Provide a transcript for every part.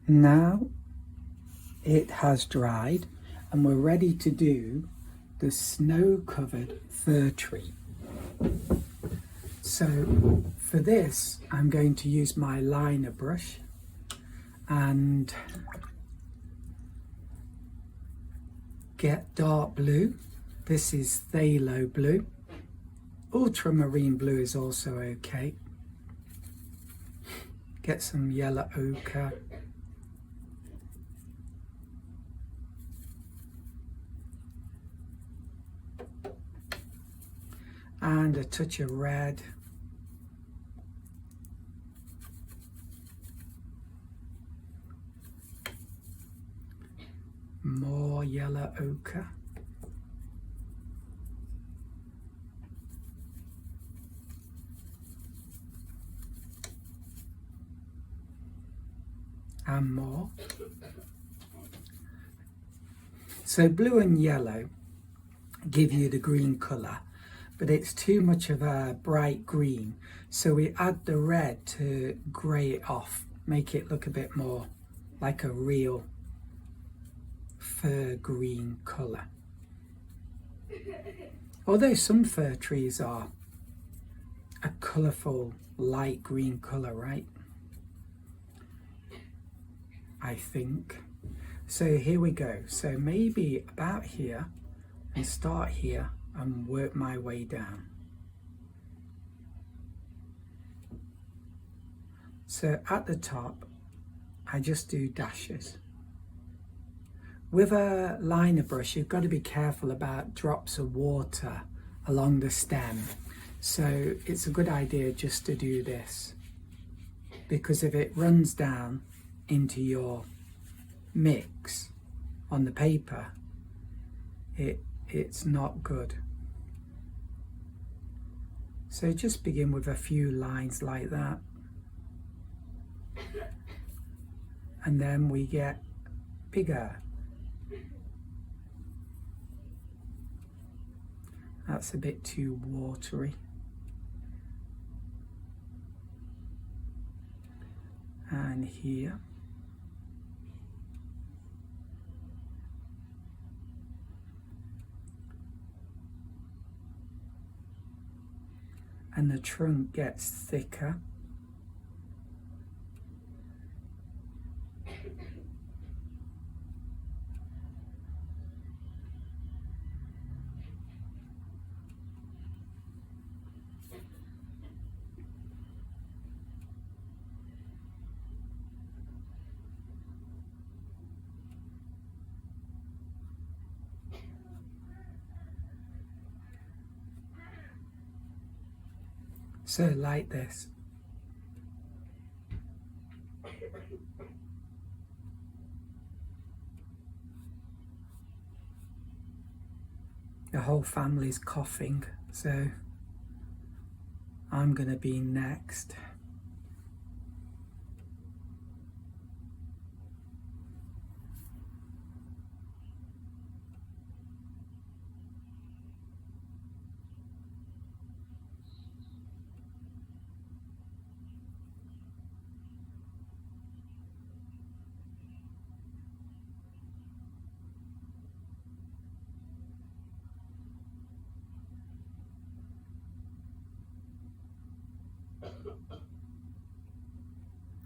Now it has dried and we're ready to do the snow-covered fir tree. So for this I'm going to use my liner brush and get dark blue. This is phthalo blue. Ultramarine blue is also okay. Get some yellow ochre. And a touch of red. More yellow ochre. And more. So blue and yellow give you the green colour, but it's too much of a bright green, so we add the red to grey it off, make it look a bit more like a real fir green colour. Although some fir trees are a colourful light green colour, right? I think. So here we go. So maybe about here, and start here and work my way down. So at the top, I just do dashes. With a liner brush, you've got to be careful about drops of water along the stem. So it's a good idea just to do this, because if it runs down into your mix on the paper, it's not good. So just begin with a few lines like that, and then we get bigger. That's a bit too watery. And here. And the trunk gets thicker. So like this. The whole family's coughing, so I'm gonna be next.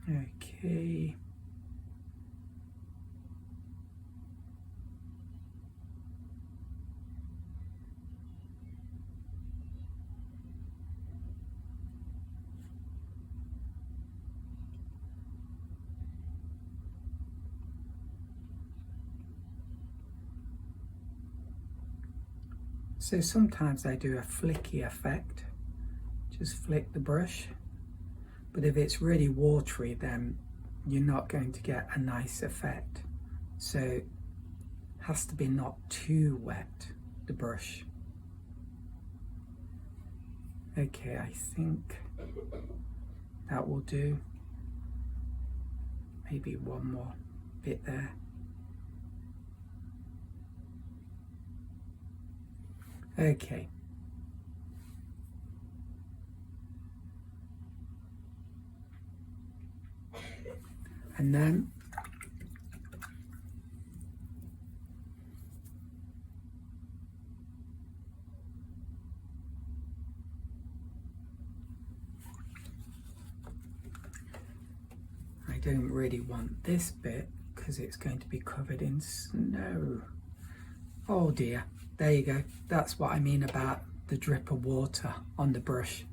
Okay. So sometimes I do a flicky effect, just flick the brush, but if it's really watery then you're not going to get a nice effect. So it has to be not too wet, the brush. Okay, I think that will do. Maybe one more bit there. Okay. And then don't really want this bit because it's going to be covered in snow. Oh dear, there you go. That's what I mean about the drip of water on the brush.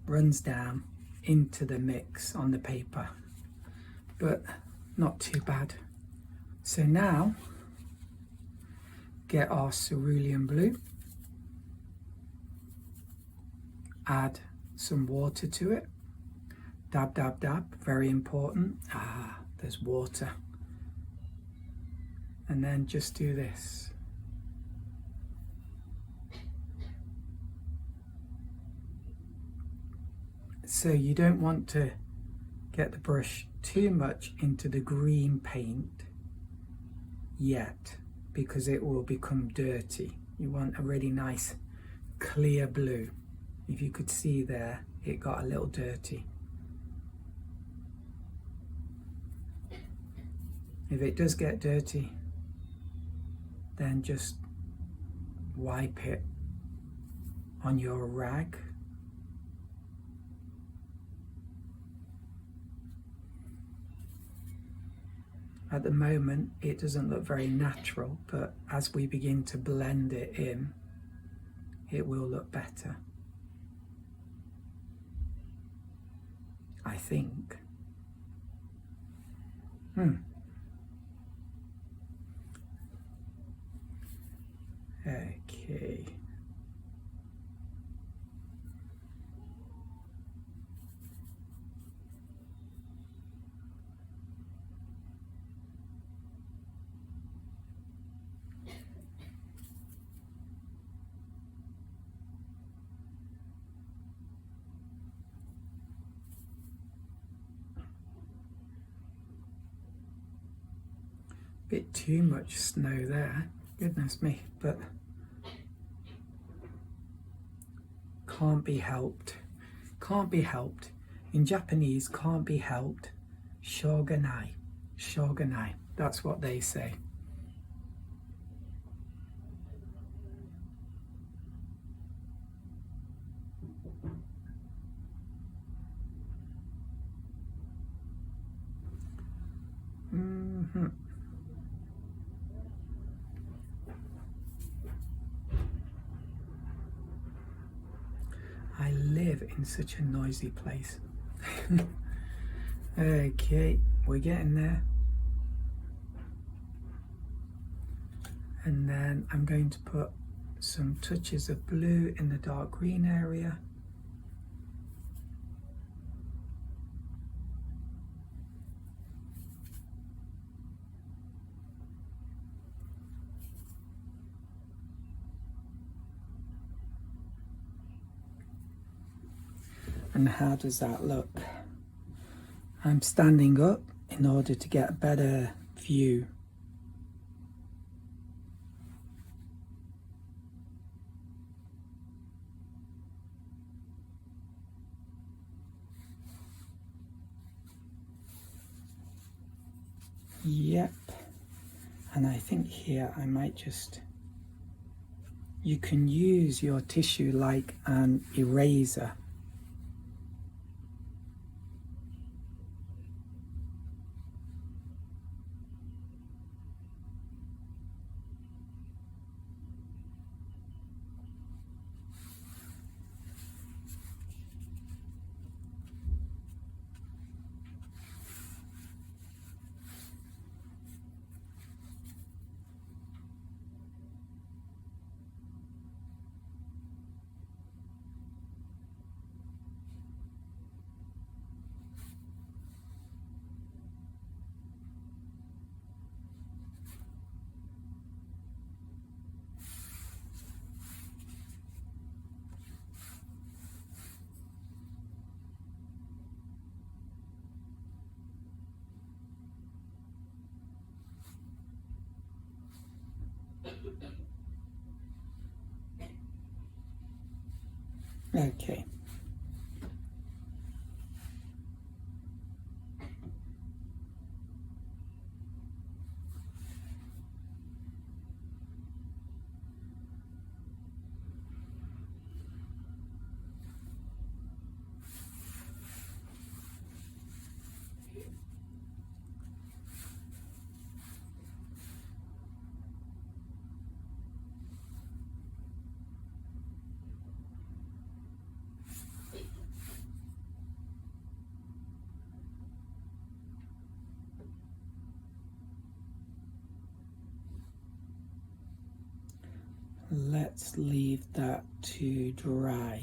Runs down into the mix on the paper, but not too bad. So now get our cerulean blue, add some water to it, dab dab dab, very important. There's water, and then just do this. So you don't want to get the brush too much into the green paint yet, because it will become dirty. You want a really nice clear blue. If you could see there, it got a little dirty. If it does get dirty, then just wipe it on your rag. At the moment, it doesn't look very natural, but as we begin to blend it in, it will look better, I think. Okay. Bit too much snow there, goodness me, but can't be helped. Can't be helped. In Japanese, can't be helped. Shogunai. Shogunai. That's what they say. I live in such a noisy place. Okay, we're getting there. And then I'm going to put some touches of blue in the dark green area. And how does that look? I'm standing up in order to get a better view. Yep. And I think here I might just, you can use your tissue like an eraser. Okay. let's leave that to dry.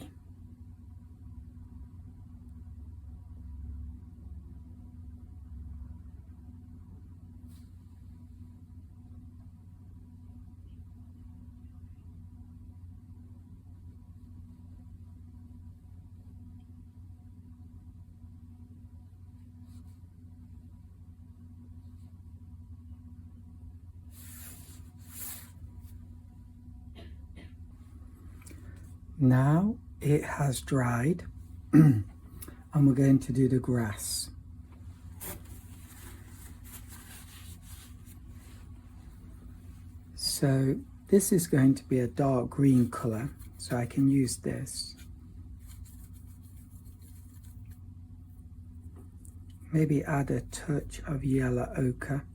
Now it has dried and we're going to do the grass. So this is going to be a dark green colour, so I can use this. Maybe add a touch of yellow ochre.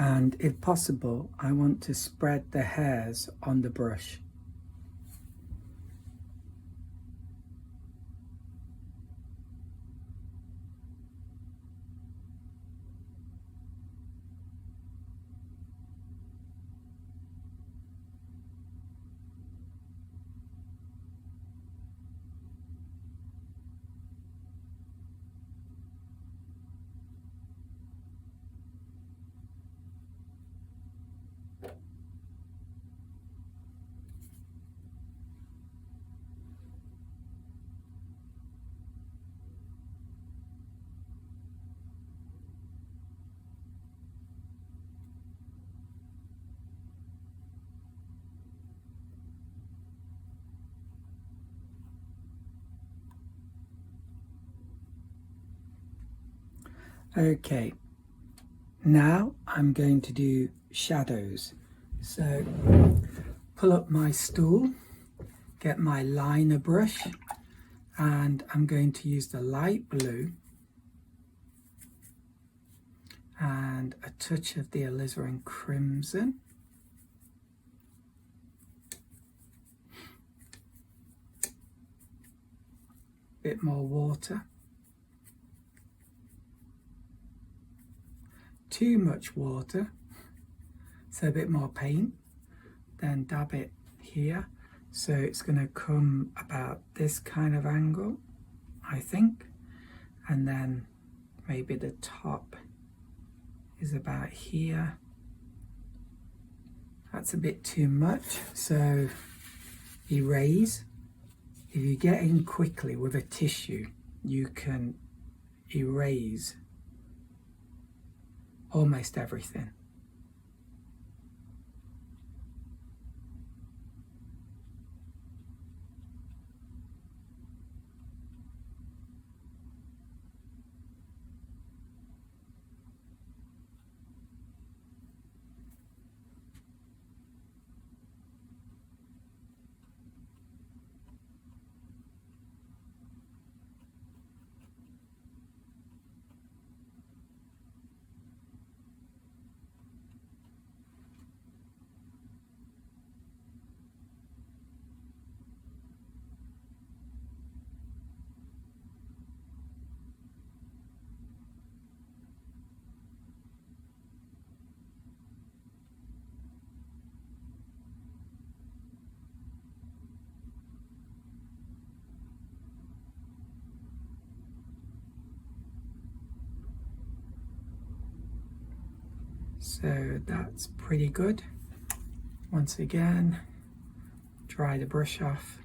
And if possible, I want to spread the hairs on the brush. Okay, now I'm going to do shadows. So pull up my stool, get my liner brush, and I'm going to use the light blue and a touch of the alizarin crimson. Bit more water. Too much water, so a bit more paint, then dab it here, so it's going to come about this kind of angle, I think, and then maybe the top is about here. That's a bit too much, so erase. If you get in quickly with a tissue, you can erase almost everything. So that's pretty good. Once again, dry the brush off.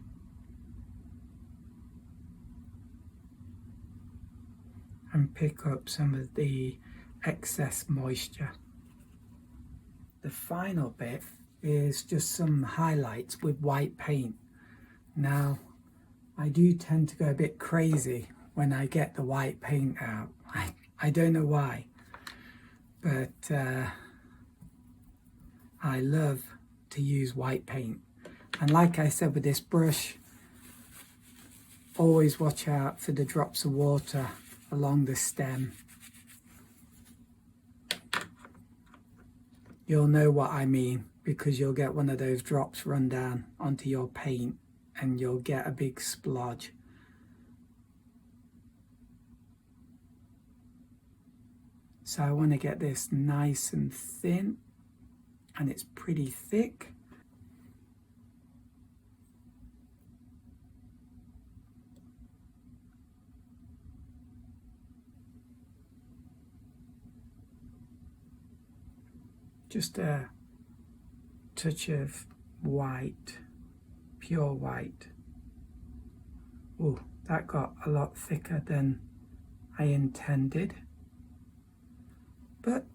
And pick up some of the excess moisture. The final bit is just some highlights with white paint. Now, I do tend to go a bit crazy when I get the white paint out. I don't know why, but I love to use white paint. And like I said with this brush, always watch out for the drops of water along the stem. You'll know what I mean, because you'll get one of those drops run down onto your paint and you'll get a big splodge. So I want to get this nice and thin, and it's pretty thick. Just a touch of white, pure white. Oh, that got a lot thicker than I intended, but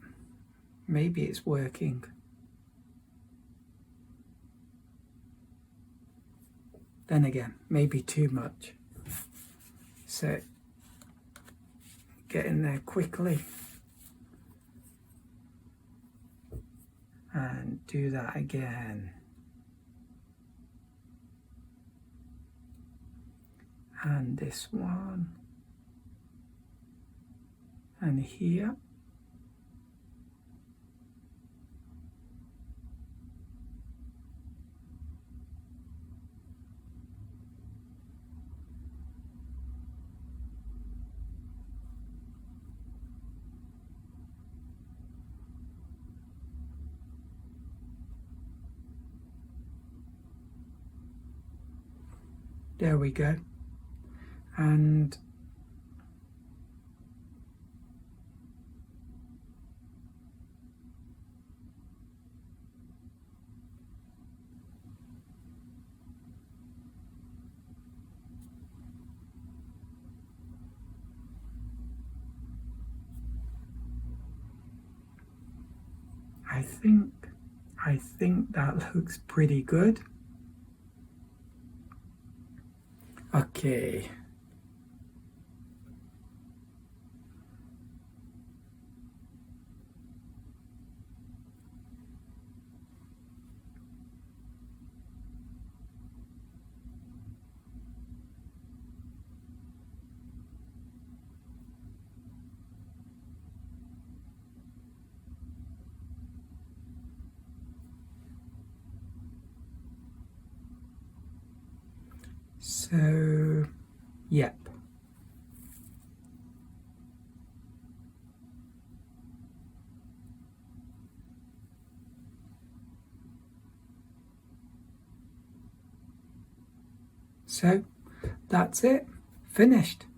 maybe it's working. Then again, maybe too much. So get in there quickly and do that again. And this one, and here. There we go. And I think that looks pretty good. Okay. So, yep. So, that's it. Finished.